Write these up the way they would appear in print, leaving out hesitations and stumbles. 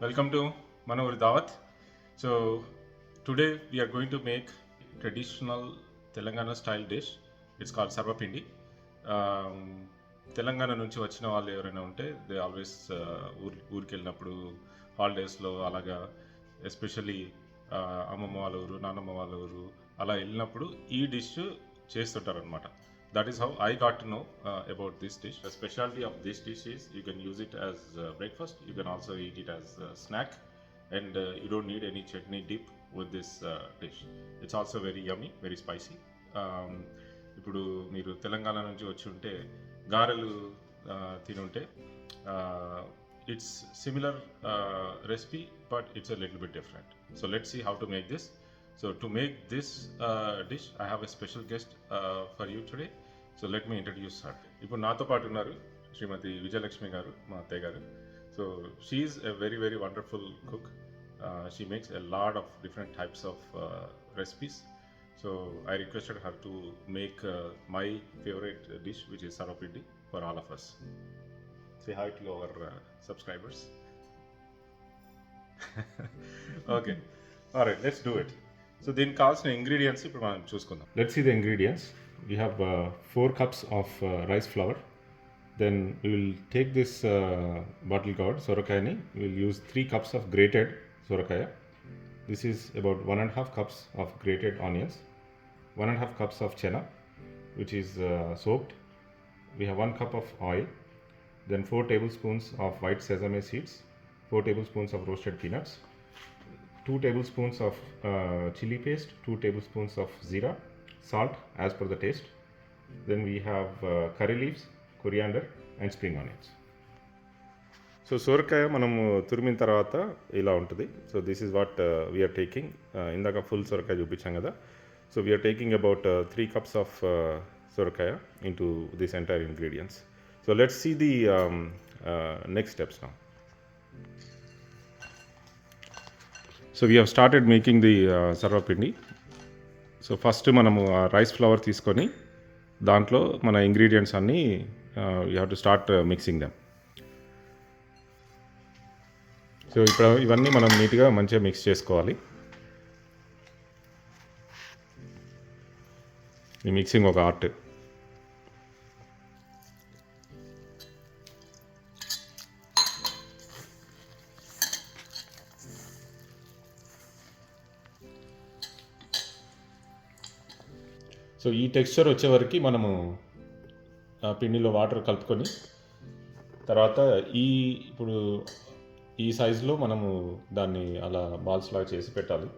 Welcome to Manohar Dawat. So today we are going to make traditional Telangana style dish. It's called Sarvapindi. Telangana నుంచి వచ్చిన వాళ్ళు ఎవరైనా ఉంటే they always ఊరికి వెళ్ళినప్పుడు హాలిడేస్లో అలాగా ఎస్పెషల్లీ అమ్మమ్మ వాళ్ళ ఊరు నాన్నమ్మ వాళ్ళ ఊరు అలా వెళ్ళినప్పుడు ఈ డిష్ చేస్తుంటారు అనమాట. That is how I got to know about this dish. The specialty of this dish is you can use it as breakfast, you can also eat it as a snack, and you don't need any chutney dip with this dish. It's also very yummy, very spicy. ఇప్పుడు మీరు తెలంగాణ నుంచి వచ్చి ఉంటే గారెలు తినుంటే it's similar recipe but it's a little bit different. So let's see how to make this. So to make this dish, I have a special guest for you today. So let me introduce her. ఇప్పుడు నాతో పాటు ఉన్నారు శ్రీమతి విజయలక్ష్మి గారు, మా అత్తయ్య గారు. So she is a very very wonderful cook. She makes a lot of different types of recipes. So I requested her to make my favorite dish, which is Sarvapindi, for all of us. Say hi to our subscribers. Okay. All right, let's do it. So దీనికి కావాల్సిన ingredients ఇప్పుడు మనం చూసుకుందాం. Let's see the ingredients. We have 4 cups of rice flour. Then we will take this bottle gourd సొరకాయని will use 3 cups of grated సొరకాయ. This is about 1.5 cups of grated onions, 1.5 cups of chana which is soaked. We have 1 cup of oil, then 4 tablespoons of white sesame seeds, 4 tablespoons of roasted peanuts, 2 tablespoons of chili paste, 2 tablespoons of zira, salt as per the taste. Then we have curry leaves, coriander and spring onions. So సోరకాయ మనము తురిమిన తర్వాత ఇలా ఉంటుంది. So this is what we are taking. ఇందాక full సొరకాయ చూపించాం కదా. So we are taking about 3 cups of సొరకాయ into this entire ingredients. So let's see the next steps now. So we have started making the sarvapindi. So first మనము rice flour తీసుకొని దాంట్లో మన ingredients అన్నీ you have to start mixing them. సో ఇప్పుడు ఇవన్నీ మనం నీట్గా మంచిగా మిక్స్ చేసుకోవాలి. ఈ మిక్సింగ్ ఒక ఆర్ట్. సో ఈ టెక్స్చర్ వచ్చేవరకు మనము పిండిలో వాటర్ కలుపుకొని తర్వాత ఇప్పుడు ఈ సైజులో మనము దాన్ని అలా బాల్స్ లాగా చేసి పెట్టాలి.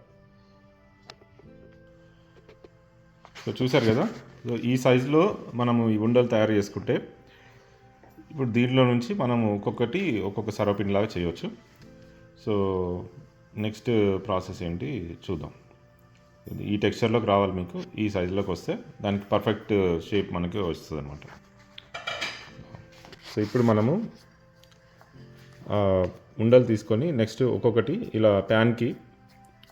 సో చూసారు కదా. సో ఈ సైజులో మనము ఈ ఉండలు తయారు చేసుకుంటే ఇప్పుడు దీంట్లో నుంచి మనము ఒక్కొక్క సర్వపిండిలాగా చేయవచ్చు. సో నెక్స్ట్ ప్రాసెస్ ఏంటి చూద్దాం. ఈ టెక్స్చర్లోకి రావాలి, మీకు ఈ సైజులోకి వస్తే దానికి పర్ఫెక్ట్ షేప్ మనకి వస్తుంది అనమాట. సో ఇప్పుడు మనము ఉండలు తీసుకొని నెక్స్ట్ ఒక్కొక్కటి ఇలా ప్యాన్కి,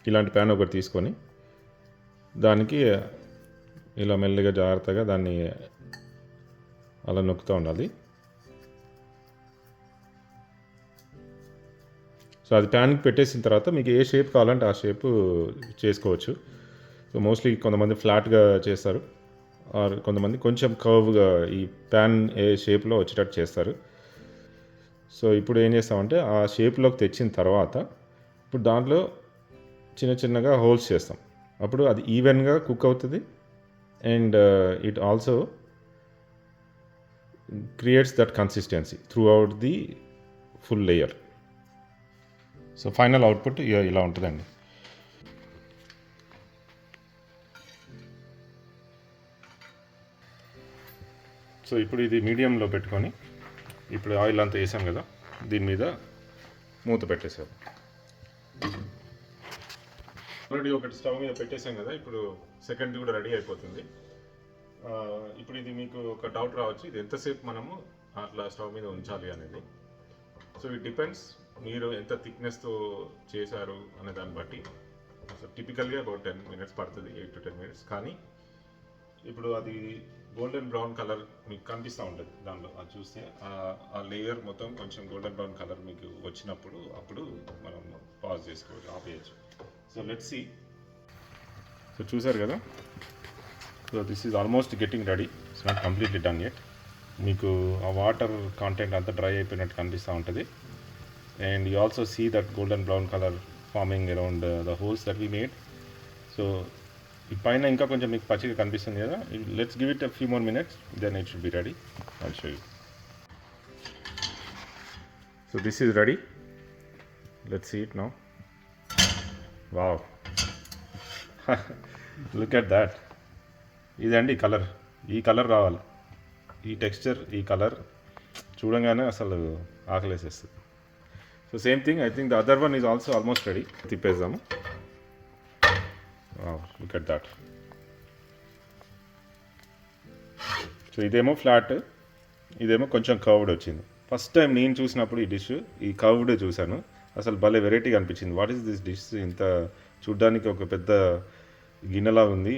ఇలాంటి ప్యాన్ ఒకటి తీసుకొని దానికి ఇలా మెల్లిగా జాగ్రత్తగా దాన్ని అలా నొక్కుతూ ఉండాలి. సో అది ప్యాన్కి పెట్టేసిన తర్వాత మీకు ఏ షేప్ కావాలంటే ఆ షేప్ చేసుకోవచ్చు. సో మోస్ట్లీ కొంతమంది ఫ్లాట్గా చేస్తారు, ఆర్ కొంతమంది కొంచెం కర్వ్గా ఈ ప్యాన్ ఏ షేప్లో వచ్చేటట్టు చేస్తారు. సో ఇప్పుడు ఏం చేస్తామంటే ఆ షేప్లోకి తెచ్చిన తర్వాత ఇప్పుడు దాంట్లో చిన్న చిన్నగా హోల్స్ చేస్తాం. అప్పుడు అది ఈవెన్గా కుక్ అవుతుంది and it also creates that consistency through out the full layer. So final output ఇలా ఉంటుందండి. సో ఇప్పుడు ఇది మీడియంలో పెట్టుకొని ఇప్పుడు ఆయిల్ అంతా వేసాం కదా, దీని మీద మూత పెట్టేసాం. ఆల్రెడీ ఒకటి స్టవ్ మీద పెట్టేసాం కదా, ఇప్పుడు సెకండ్ కూడా రెడీ అయిపోతుంది. ఇప్పుడు ఇది మీకు ఒక డౌట్ రావచ్చు, ఇది ఎంతసేపు మనము అట్లా స్టవ్ మీద ఉంచాలి అనేది. సో ఇట్ డిపెండ్స్ మీరు ఎంత థిక్నెస్తో చేశారు అనే దాన్ని బట్టి. సో టిపికల్గా అబౌట్ 10 minutes పడుతుంది, 8 to 10 minutes. కానీ ఇప్పుడు అది గోల్డెన్ బ్రౌన్ కలర్ మీకు కనిపిస్తూ ఉంటుంది దానిలో అది చూస్తే ఆ లేయర్ మొత్తం కొంచెం గోల్డెన్ బ్రౌన్ కలర్ మీకు వచ్చినప్పుడు అప్పుడు మనం పాజ్ చేసుకోవచ్చు, ఆపేయచ్చు. So let's see. సో చూసారు కదా, so this is almost getting ready. It's not completely done yet. మీకు ఆ వాటర్ కాంటెంట్ అంతా డ్రై అయిపోయినట్టు కనిపిస్తూ ఉంటుంది. And you also see that golden brown colour forming around the holes that we made. So ఈ పైన ఇంకా కొంచెం మీకు పచ్చిగా కనిపిస్తుంది కదా, let's give it a few more minutes, then it should be ready. I'll show you. So this is ready. Let's see it now. Wow, look at that. ఇదండి colour, ఈ కలర్ రావాలి, ఈ టెక్స్చర్, ఈ కలర్ చూడంగానే అసలు ఆకలేసేస్తుంది. So same thing, I think the other one is also almost ready. తిప్పేద్దాము. Look at that. So ఇదేమో ఫ్లాట్, ఇదేమో కొంచెం కర్వ్డ్ వచ్చింది. ఫస్ట్ టైం నేను చూసినప్పుడు ఈ డిష్ ఈ కర్వ్డ్ చూశాను, అసలు భలే వెరైటీగా అనిపించింది. వాట్ ఈస్ దిస్ డిష్, ఇంత చూడ్డానికి ఒక పెద్ద గిన్నెలా ఉంది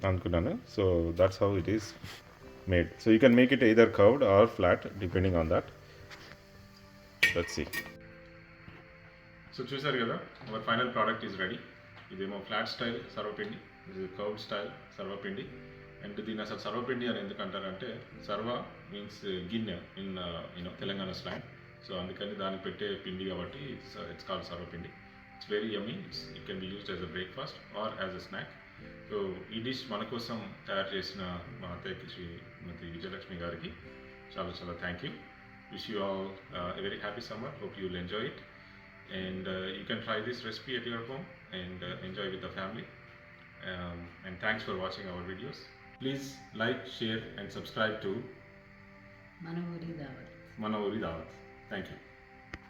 అనుకున్నాను. So that's how it is made. So you can make it either curved or flat depending on that. Let's see. So చూసారు కదా, our final product is ready. ఇదేమో ఫ్లాట్ స్టైల్ సర్వపిండి, ఇది కర్వ్డ్ స్టైల్ సర్వపిండి. అండ్ దీని అసలు సర్వపిండి అని ఎందుకు అంటారంటే, సర్వ మీన్స్ గిన్నె ఇన్ తెలంగాణ స్లాంగ్. సో అందుకని దానికి పెట్టే పిండి కాబట్టి it's called sarvapindi. It's very yummy. It can be used as a breakfast or as a snack. So ఈ డిష్ మన కోసం తయారు చేసిన మా అత్తయ్యకి శ్రీమతి విజయలక్ష్మి గారికి చాలా చాలా thank you. Wish you all a very happy summer. Hope you will enjoy it. And you can try this recipe at your home and enjoy with the family. And thanks for watching our videos. Please like, share and subscribe to Mana Uri Dawat. Mana Uri Dawat. Thank you.